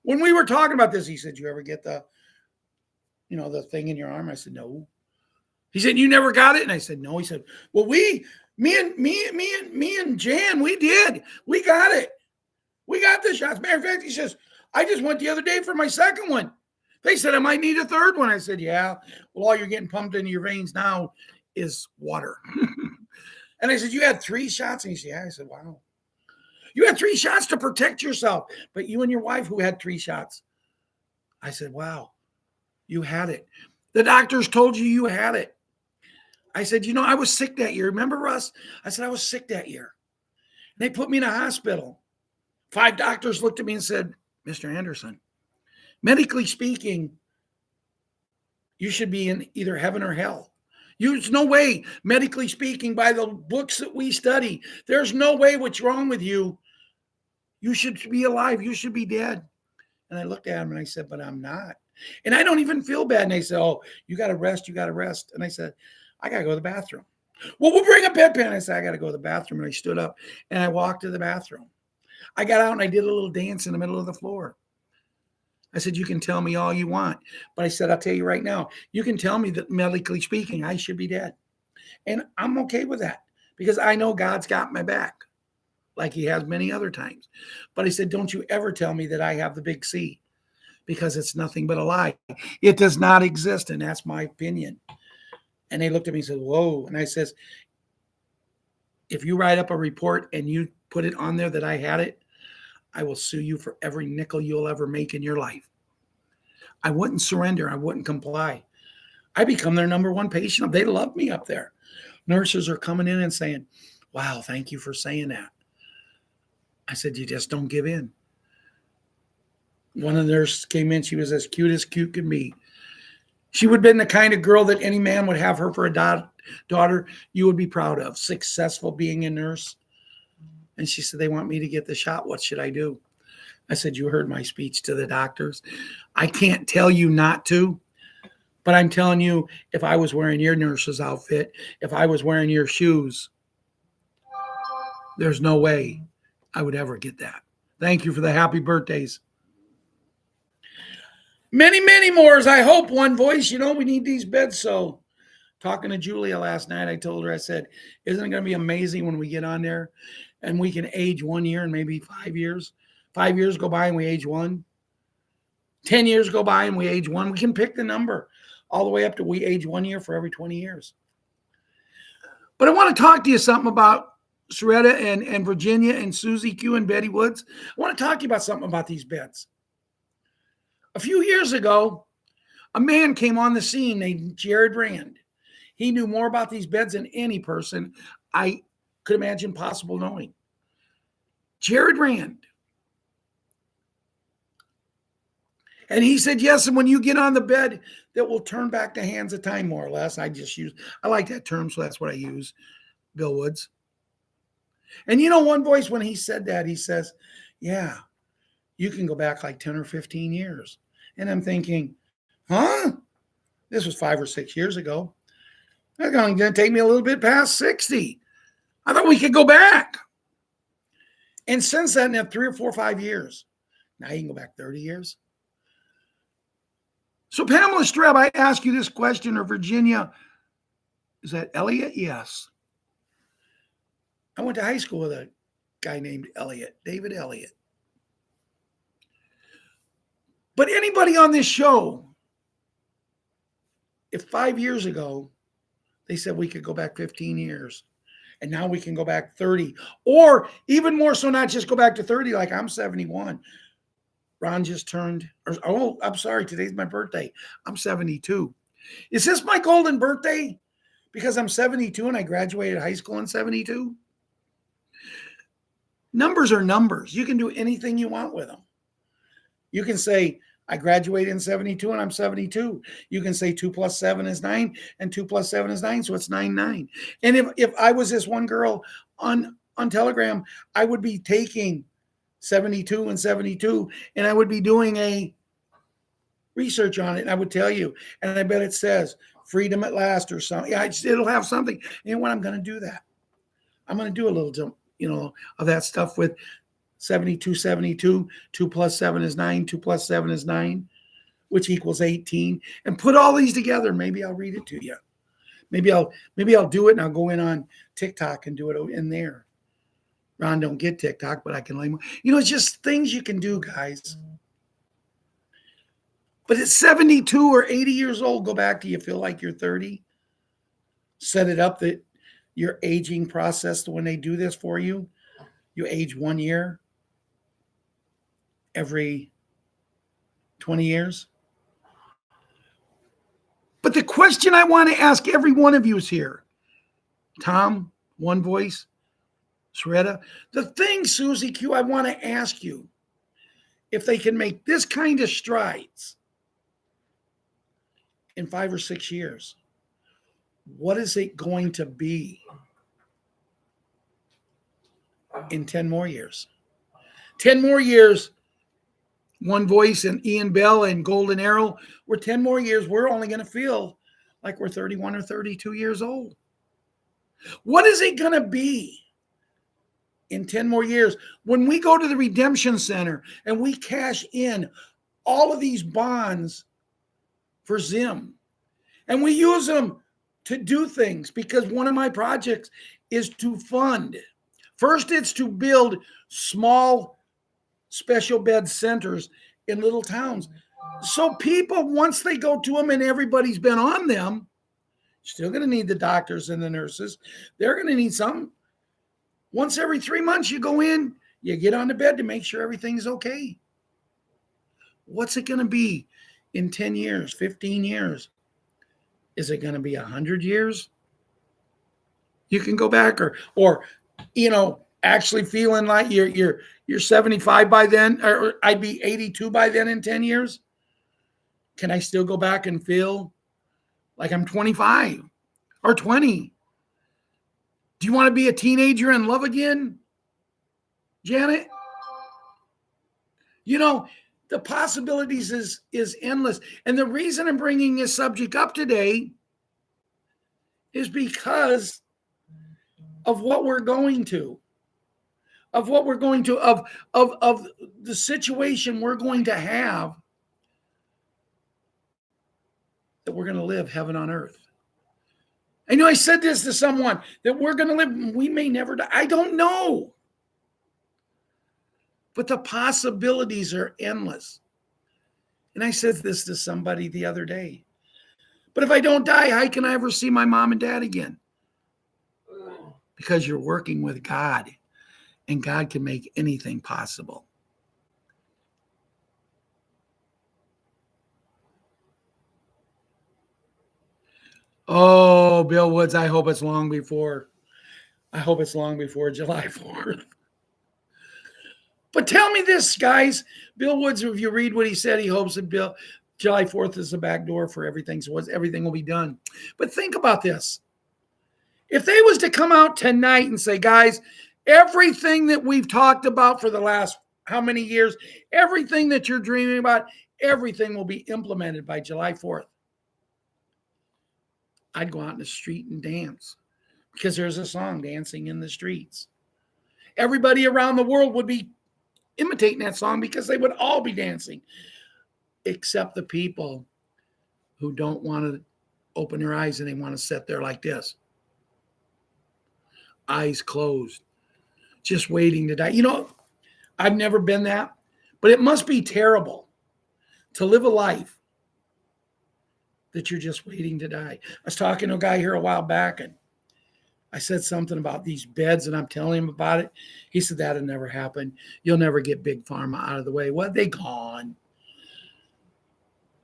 when we were talking about this, he said, "You ever get the thing in your arm?" I said, "No." He said, "You never got it?" And I said, "No." He said, "Well, me and Jan, we did. We got it. We got the shots." Matter of fact, he says, "I just went the other day for my second one. They said I might need a third one." I said, "Yeah. Well, all you're getting pumped into your veins now is water." And I said, "You had 3 shots?" And he said, "Yeah." I said, "Wow. You had 3 shots to protect yourself. But you and your wife who had 3 shots." I said, "Wow, you had it. The doctors told you had it." I said, "I was sick that year. Remember, Russ?" I said, "I was sick that year. They put me in a hospital. 5 doctors looked at me and said, 'Mr. Anderson, medically speaking, you should be in either heaven or hell. There's no way, medically speaking, by the books that we study, there's no way what's wrong with you. You should be alive. You should be dead.'" And I looked at him and I said, "But I'm not. And I don't even feel bad." And they said, "Oh, you got to rest. You got to rest." And I said, "I got to go to the bathroom." "Well, we'll bring a bedpan." I said, "I got to go to the bathroom." And I stood up and I walked to the bathroom. I got out and I did a little dance in the middle of the floor. I said, "You can tell me all you want." But I said, "I'll tell you right now, you can tell me that medically speaking, I should be dead. And I'm okay with that because I know God's got my back like he has many other times." But I said, "Don't you ever tell me that I have the big C because it's nothing but a lie. It does not exist. And that's my opinion." And they looked at me and said, "Whoa." And I says, "If you write up a report and you put it on there that I had it, I will sue you for every nickel you'll ever make in your life." I wouldn't surrender. I wouldn't comply. I become their number one patient. They love me up there. Nurses are coming in and saying, "Wow, thank you for saying that." I said, "You just don't give in." One of the nurses came in. She was as cute can be. She would have been the kind of girl that any man would have her for a daughter you would be proud of, successful being a nurse. And she said, "They want me to get the shot. What should I do?" I said, "You heard my speech to the doctors. I can't tell you not to, but I'm telling you, if I was wearing your nurse's outfit, if I was wearing your shoes, there's no way I would ever get that." Thank you for the happy birthdays. Many, many more. I hope one voice, we need these beds. So talking to Julia last night, I told her, I said, "Isn't it going to be amazing when we get on there and we can age 1 year and maybe 5 years? 5 years go by and we age 1. 10 years go by and we age 1. We can pick the number all the way up to we age 1 year for every 20 years. But I want to talk to you something about Soretta and Virginia and Susie Q and Betty Woods. I want to talk to you about something about these beds. A few years ago, a man came on the scene named Jared Rand. He knew more about these beds than any person I could imagine possible knowing. Jared Rand. And he said, yes, and when you get on the bed, that will turn back the hands of time, more or less. I like that term, so that's what I use, Bill Woods. And one voice, when he said that, he says, "Yeah, you can go back like 10 or 15 years. And I'm thinking, huh? This was 5 or 6 years ago. That's going to take me a little bit past 60. I thought we could go back. And since then, in 3 or 4 or 5 years, now you can go back 30 years. So Pamela Streb, I ask you this question, or Virginia, is that Elliot? Yes. I went to high school with a guy named Elliot, David Elliott. But anybody on this show, if 5 years ago, they said we could go back 15 years, and now we can go back 30, or even more so, not just go back to 30, like I'm 71. Ron just turned, I'm sorry, today's my birthday. I'm 72. Is this my golden birthday? Because I'm 72 and I graduated high school in 72? Numbers are numbers. You can do anything you want with them. You can say, I graduated in 72 and I'm 72. You can say 2 plus 7 is 9 and 2 plus 7 is 9. So it's 9. And if I was this one girl on Telegram, I would be taking 72 and 72 and I would be doing a research on it. And I would tell you, and I bet it says freedom at last or something. Yeah, it'll have something. You know what? I'm going to do that. I'm going to do a little, of that stuff with 72, 72, 2 plus 7 is 9, 2 plus 7 is 9, which equals 18. And put all these together. Maybe I'll read it to you. Maybe I'll do it and I'll go in on TikTok and do it in there. Ron don't get TikTok, but I can lay. It's just things you can do, guys. But at 72 or 80 years old, go back to you feel like you're 30. Set it up that your aging process, when they do this for you, you age 1 year every 20 years. But the question I want to ask every one of you is here. Tom, One Voice, Shreda, the thing, Susie Q, I want to ask you, if they can make this kind of strides in 5 or 6 years, what is it going to be in 10 more years? 10 more years, One Voice and Ian Bell and Golden Arrow, we're 10 more years, we're only going to feel like we're 31 or 32 years old. What is it going to be in 10 more years when we go to the redemption center and we cash in all of these bonds for Zim and we use them to do things? Because one of my projects is to fund. First, it's to build small special bed centers in little towns. So people, once they go to them and everybody's been on them, still going to need the doctors and the nurses. They're going to need some. Once every 3 months, you go in, you get on the bed to make sure everything's okay. What's it going to be in 10 years, 15 years? Is it going to be 100 years? You can go back or actually feeling like you're 75 by then, or I'd be 82 by then in 10 years. Can I still go back and feel like I'm 25 or 20? Do you want to be a teenager in love again, Janet? The possibilities is endless. And the reason I'm bringing this subject up today is because of what we're going to, of the situation we're going to have, that we're going to live heaven on earth. I said this to someone, that we're going to live, we may never die. I don't know. But the possibilities are endless. And I said this to somebody the other day. But if I don't die, how can I ever see my mom and dad again? Because you're working with God, and God can make anything possible. Oh, Bill Woods, I hope it's long before July 4th. But tell me this, guys. Bill Woods, if you read what he said, he hopes that July 4th is the back door for everything, so everything will be done. But think about this. If they was to come out tonight and say, guys, everything that we've talked about for the last how many years, everything that you're dreaming about, everything will be implemented by July 4th. I'd go out in the street and dance, because there's a song, Dancing in the Streets. Everybody around the world would be imitating that song, because they would all be dancing, except the people who don't want to open their eyes and they want to sit there like this, eyes closed, just waiting to die. I've never been that, but it must be terrible to live a life that you're just waiting to die. I was talking to a guy here a while back, and I said something about these beds and I'm telling him about it. He said, that'll never happen. You'll never get big pharma out of the way. Well, they gone,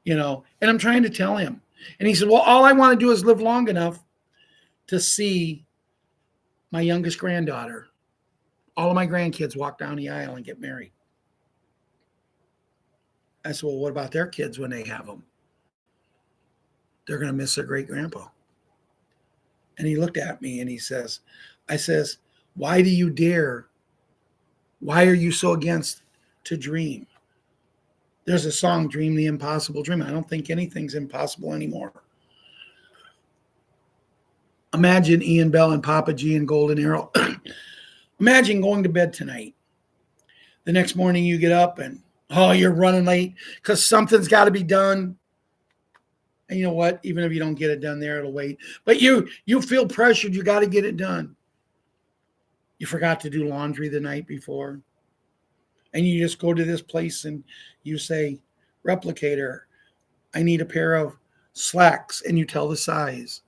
and I'm trying to tell him. And he said, well, all I want to do is live long enough to see my youngest granddaughter, all of my grandkids walk down the aisle and get married. I said, well, what about their kids when they have them? They're going to miss their great grandpa. And he looked at me and I says, why do you dare? Why are you so against to dream? There's a song, Dream the Impossible Dream. I don't think anything's impossible anymore. Imagine Ian Bell and Papa G and Golden Arrow. Imagine going to bed tonight. The next morning you get up and, you're running late because something's got to be done. And you know what? Even if you don't get it done there, it'll wait. But you feel pressured. You got to get it done. You forgot to do laundry the night before. And you just go to this place and you say, Replicator, I need a pair of slacks. And you tell the size.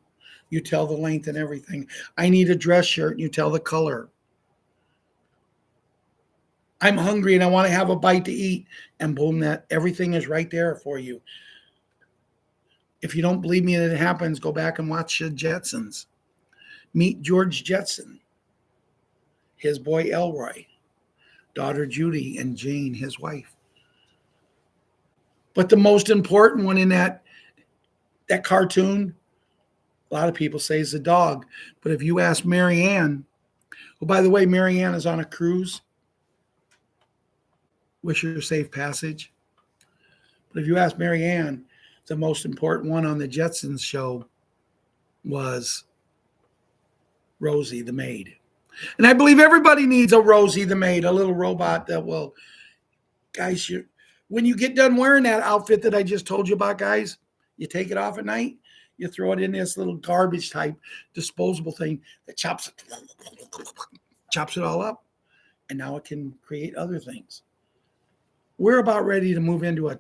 You tell the length and everything. I need a dress shirt. And you tell the color. I'm hungry and I want to have a bite to eat. And boom, that everything is right there for you. If you don't believe me that it happens, go back and watch the Jetsons. Meet George Jetson, his boy Elroy, daughter Judy, and Jane, his wife. But the most important one in that cartoon, a lot of people say is the dog. But if you ask Mary Ann, by the way, Mary Ann is on a cruise. Wish her safe passage. But if you ask Mary Ann, the most important one on the Jetsons show was Rosie the maid. And I believe everybody needs a Rosie the maid, a little robot that will, guys, when you get done wearing that outfit that I just told you about, guys, you take it off at night, you throw it in this little garbage type disposable thing that chops it all up, and now it can create other things. We're about ready to move into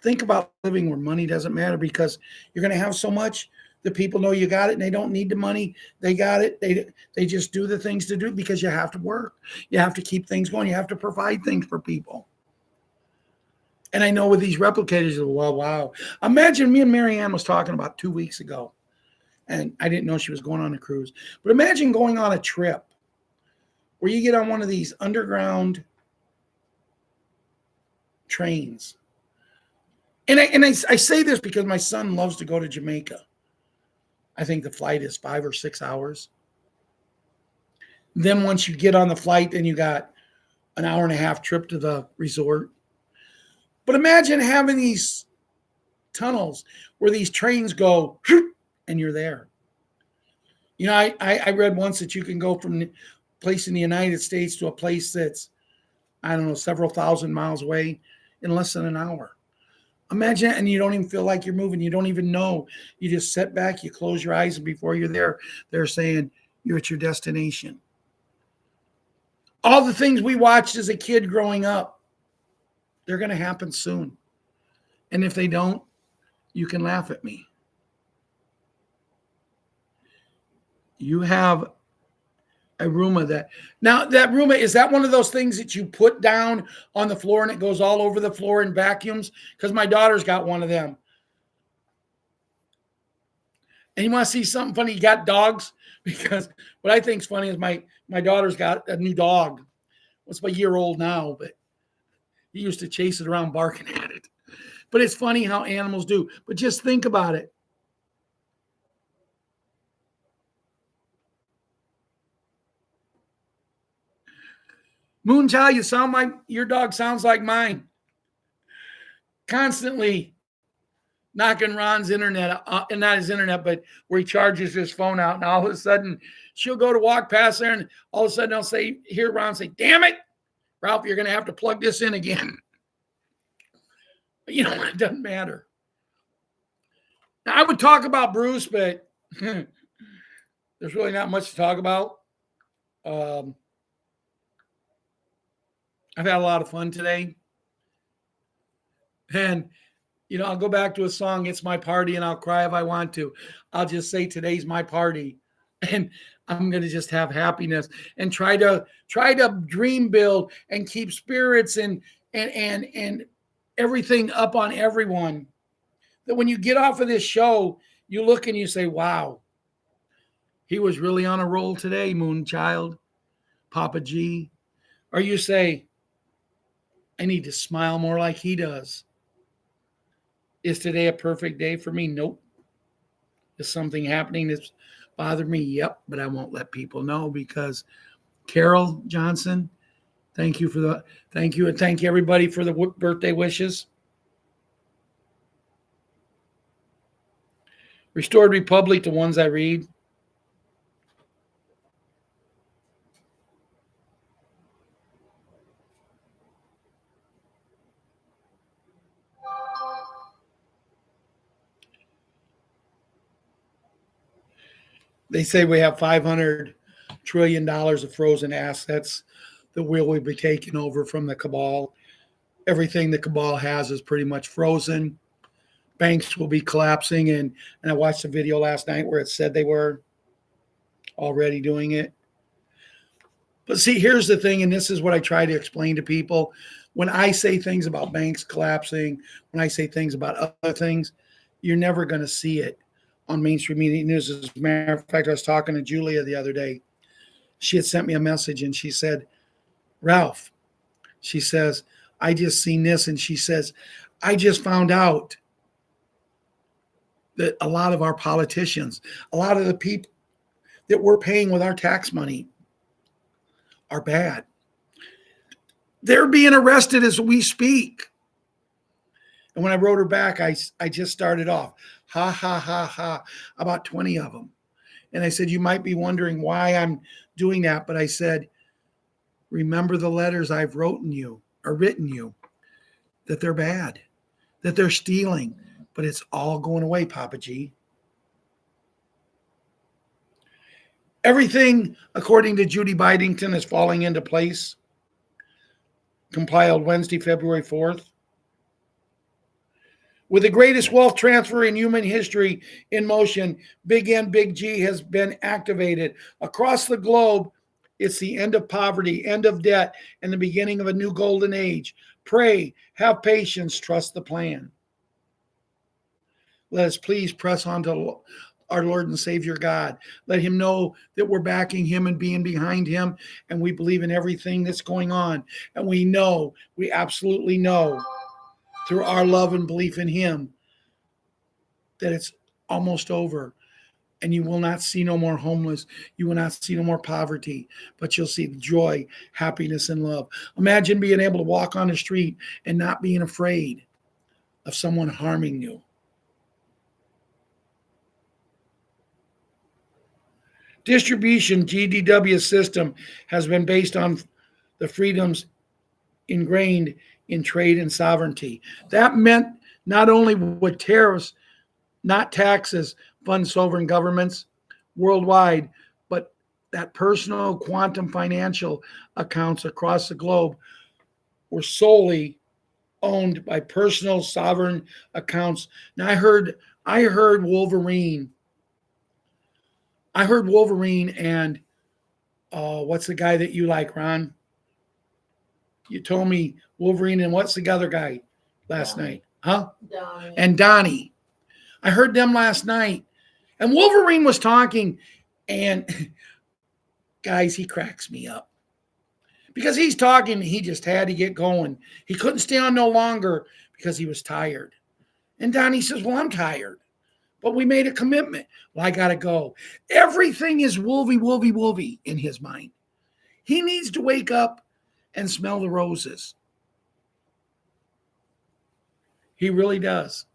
think about living where money doesn't matter, because you're going to have so much. The people know you got it and they don't need the money. They got it. They just do the things to do because you have to work. You have to keep things going. You have to provide things for people. And I know with these replicators, well, wow. Imagine me and Mary Ann was talking about 2 weeks ago, and I didn't know she was going on a cruise. But imagine going on a trip where you get on one of these underground trains. And I say this because my son loves to go to Jamaica. I think the flight is 5 or 6 hours. Then once you get on the flight, then you got an hour and a half trip to the resort. But imagine having these tunnels where these trains go and you're there. I read once that you can go from a place in the United States to a place that's, I don't know, several thousand miles away in less than an hour. Imagine, and you don't even feel like you're moving. You don't even know. You just sit back, you close your eyes, and before you're there, they're saying you're at your destination. All the things we watched as a kid growing up, they're going to happen soon. And if they don't, you can laugh at me. You have a Roomba that Roomba, is that one of those things that you put down on the floor and it goes all over the floor and vacuums? Because my daughter's got one of them. And you want to see something funny? You got dogs? Because what I think is funny is my daughter's got a new dog. It's about a year old now, but he used to chase it around barking at it. But it's funny how animals do. But just think about it. Moonchild, your dog sounds like mine. Constantly knocking Ron's internet, and not his internet, but where he charges his phone out. And all of a sudden, she'll go to walk past there, and all of a sudden, I'll hear Ron say, "Damn it, Ralph, you're going to have to plug this in again." But you know what? It doesn't matter. Now, I would talk about Bruce, but there's really not much to talk about. I've had a lot of fun today. And, I'll go back to a song, It's My Party, and I'll cry if I want to. I'll just say today's my party. and I'm going to just have happiness and try to dream build and keep spirits and everything up on everyone. That when you get off of this show, you look and you say, wow, he was really on a roll today, Moonchild, Papa G. Or you say, I need to smile more like he does. Is today a perfect day for me? Nope. Is something happening that's bothered me? Yep, but I won't let people know because Carol Johnson, thank you and thank everybody for the birthday wishes. Restored Republic, the ones I read. They say we have $500 trillion of frozen assets that will be taken over from the cabal. Everything the cabal has is pretty much frozen. Banks will be collapsing, and I watched a video last night where it said they were already doing it. But see, here's the thing, and this is what I try to explain to people. When I say things about banks collapsing, when I say things about other things, you're never going to see it on mainstream media news. As a matter of fact, I was talking to Julia the other day. She had sent me a message, and she said, Ralph, she says, I just seen this, and she says, I just found out that a lot of our politicians, a lot of the people that we're paying with our tax money are bad. They're being arrested as we speak. And when I wrote her back, I just started off, ha, ha, ha, ha, about 20 of them. And I said, you might be wondering why I'm doing that. But I said, remember the letters I've written you, that they're bad, that they're stealing. But it's all going away, Papa G. Everything, according to Judy Bidington, is falling into place. Compiled Wednesday, February 4th. With the greatest wealth transfer in human history in motion, Big N, Big G has been activated. Across the globe, it's the end of poverty, end of debt, and the beginning of a new golden age. Pray, have patience, trust the plan. Let us please press on to our Lord and Savior God. Let him know that we're backing him and being behind him, and we believe in everything that's going on. And we absolutely know through our love and belief in him that it's almost over. And you will not see no more homeless. You will not see no more poverty, but you'll see joy, happiness, and love. Imagine being able to walk on the street and not being afraid of someone harming you. Distribution GDW system has been based on the freedoms ingrained in trade and sovereignty. That meant not only would tariffs, not taxes, fund sovereign governments worldwide, but that personal quantum financial accounts across the globe were solely owned by personal sovereign accounts. Now I heard Wolverine. I heard Wolverine and what's the guy that you like, Ron? You told me Wolverine and what's the other guy last night? Huh? Donnie. And Donnie. I heard them last night. And Wolverine was talking, and guys, he cracks me up. Because he's talking, he just had to get going. He couldn't stay on no longer because he was tired. And Donnie says, well, I'm tired. But we made a commitment. Well, I got to go. Everything is wolvie in his mind. He needs to wake up and smell the roses. He really does.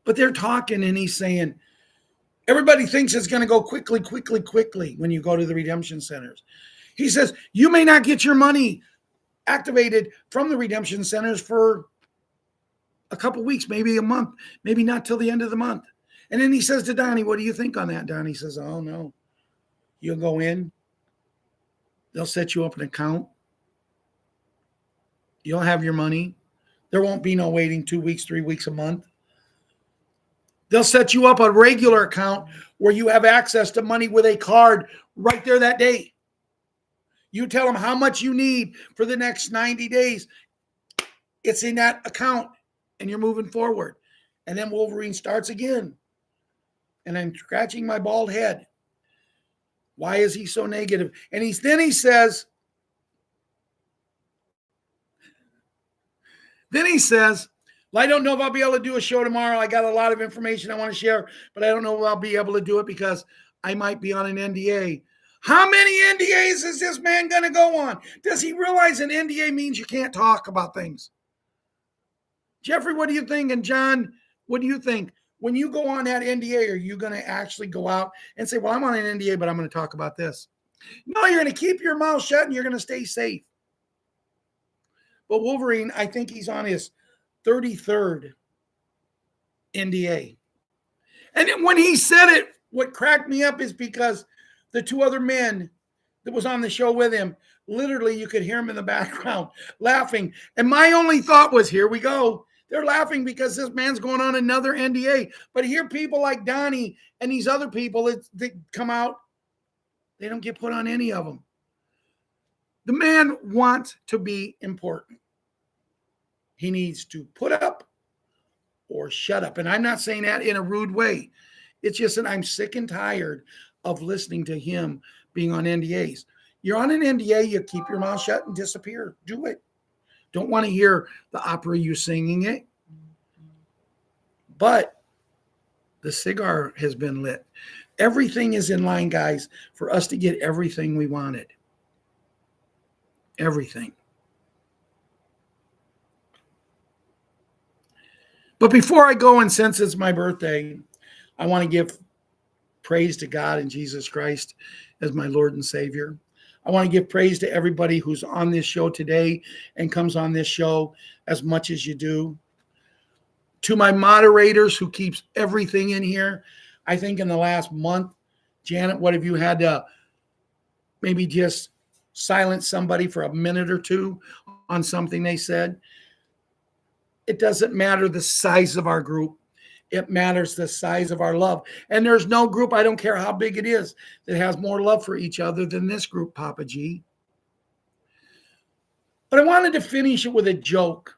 But they're talking and he's saying, everybody thinks it's going to go quickly when you go to the redemption centers. He says, you may not get your money activated from the redemption centers for a couple weeks, maybe a month, maybe not till the end of the month. And then he says to Donnie, what do you think on that? Donnie says, oh, no. You'll go in. They'll set you up an account. You'll have your money. There won't be no waiting 2 weeks, 3 weeks, a month. They'll set you up a regular account where you have access to money with a card right there that day. You tell them how much you need for the next 90 days. It's in that account and you're moving forward. And then Wolverine starts again. And I'm scratching my bald head. Why is he so negative? And then he says, well, I don't know if I'll be able to do a show tomorrow. I got a lot of information I want to share, but I don't know if I'll be able to do it because I might be on an NDA. How many NDAs is this man going to go on? Does he realize an NDA means you can't talk about things? Jeffrey, what do you think? And John, what do you think? When you go on that NDA, are you going to actually go out and say, well, I'm on an NDA, but I'm going to talk about this? No, you're going to keep your mouth shut and you're going to stay safe. But Wolverine, I think he's on his 33rd NDA. And then when he said it, what cracked me up is because the two other men that was on the show with him, literally you could hear him in the background laughing. And my only thought was, here we go. They're laughing because this man's going on another NDA. But here people like Donnie and these other people that come out, they don't get put on any of them. The man wants to be important. He needs to put up or shut up. And I'm not saying that in a rude way. It's just that I'm sick and tired of listening to him being on NDAs. You're on an NDA, you keep your mouth shut and disappear. Do it. Don't want to hear the opera you singing it. But the cigar has been lit. Everything is in line, guys, for us to get everything we wanted. Everything. But before I go, and since it's my birthday, I want to give praise to God and Jesus Christ as my Lord and Savior. I want to give praise to everybody who's on this show today and comes on this show as much as you do. To my moderators who keeps everything in here. I think in the last month, Janet, what have you had to maybe just silence somebody for a minute or two on something they said? It doesn't matter the size of our group. It matters the size of our love. And there's no group, I don't care how big it is, that has more love for each other than this group, Papa G. But I wanted to finish it with a joke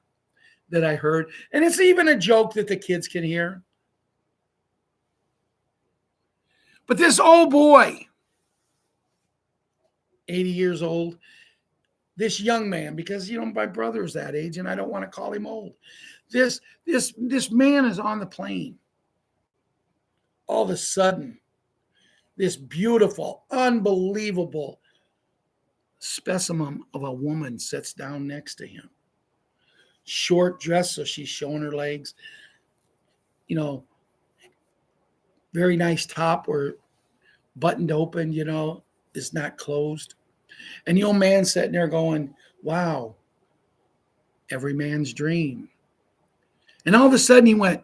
that I heard. And it's even a joke that the kids can hear. But this old boy, 80 years old, this young man, because, my brother's that age and I don't want to call him old. This man is on the plane. All of a sudden, this beautiful, unbelievable specimen of a woman sits down next to him. Short dress, so she's showing her legs. Very nice top where buttoned open, is not closed. And the old man sitting there going, wow, every man's dream. And all of a sudden he went,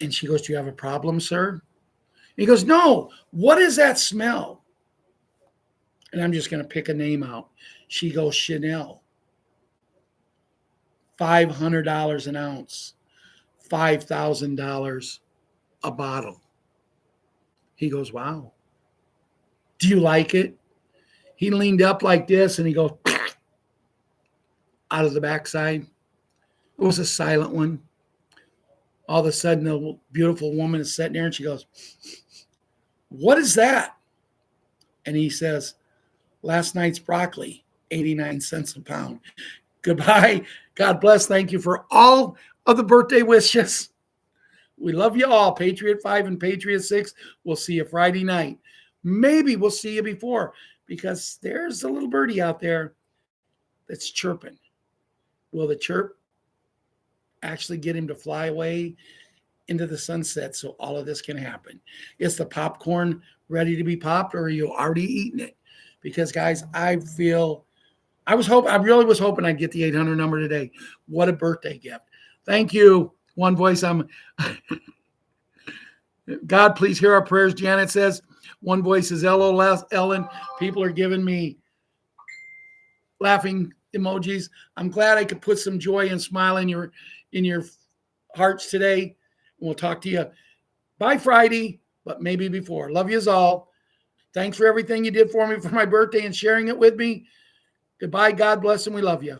and she goes, do you have a problem, sir? And he goes, no, what is that smell? And I'm just going to pick a name out. She goes, Chanel. $500 an ounce, $5,000 a bottle. He goes, wow. Do you like it? He leaned up like this and he goes out of the backside. It was a silent one. All of a sudden, the beautiful woman is sitting there and she goes, what is that? And he says, last night's broccoli, 89 cents a pound. Goodbye. God bless. Thank you for all of the birthday wishes. We love you all. Patriot 5 and Patriot 6. We'll see you Friday night. Maybe we'll see you before, because there's a little birdie out there that's chirping. Will the chirp actually get him to fly away into the sunset so all of this can happen? Is the popcorn ready to be popped, or are you already eating it? Because, guys, I really was hoping I'd get the 800 number today. What a birthday gift. Thank you. One voice. God, please hear our prayers. Janet says, one voice is LOL, Ellen. People are giving me laughing emojis. I'm glad I could put some joy and smile in your hearts today. We'll talk to you by Friday, but maybe before. Love yous all. Thanks for everything you did for me for my birthday and sharing it with me. Goodbye. God bless, and we love you.